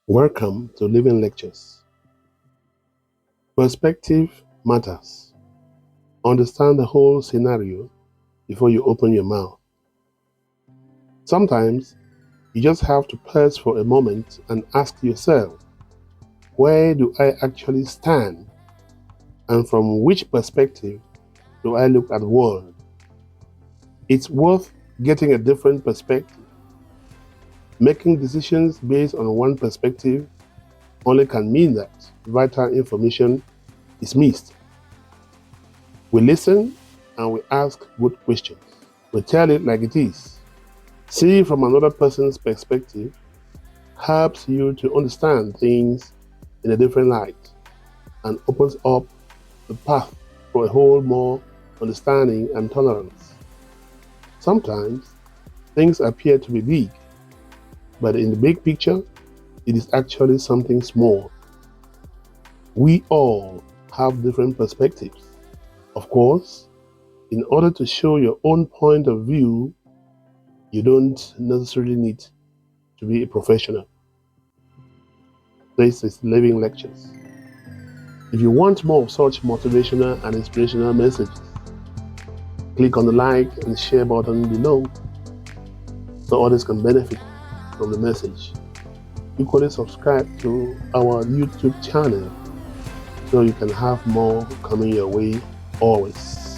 Welcome to Living Lectures. Perspective matters. Understand the whole scenario before you open your mouth. Sometimes you just have to pause for a moment and ask yourself, where do I actually stand? And from which perspective do I look at the world? It's worth getting a different perspective. Making decisions based on one perspective only can mean that vital information is missed. We listen and we ask good questions. We tell it like it is. See from another person's perspective helps you to understand things in a different light and opens up the path for a whole more understanding and tolerance. Sometimes things appear to be big, but in the big picture, it is actually something small. We all have different perspectives. Of course, in order to show your own point of view, you don't necessarily need to be a professional. This is Living Lectures. If you want more of such motivational and inspirational messages, click on the like and share button below so others can benefit from the message. Equally subscribe to our YouTube channel so you can have more coming your way always.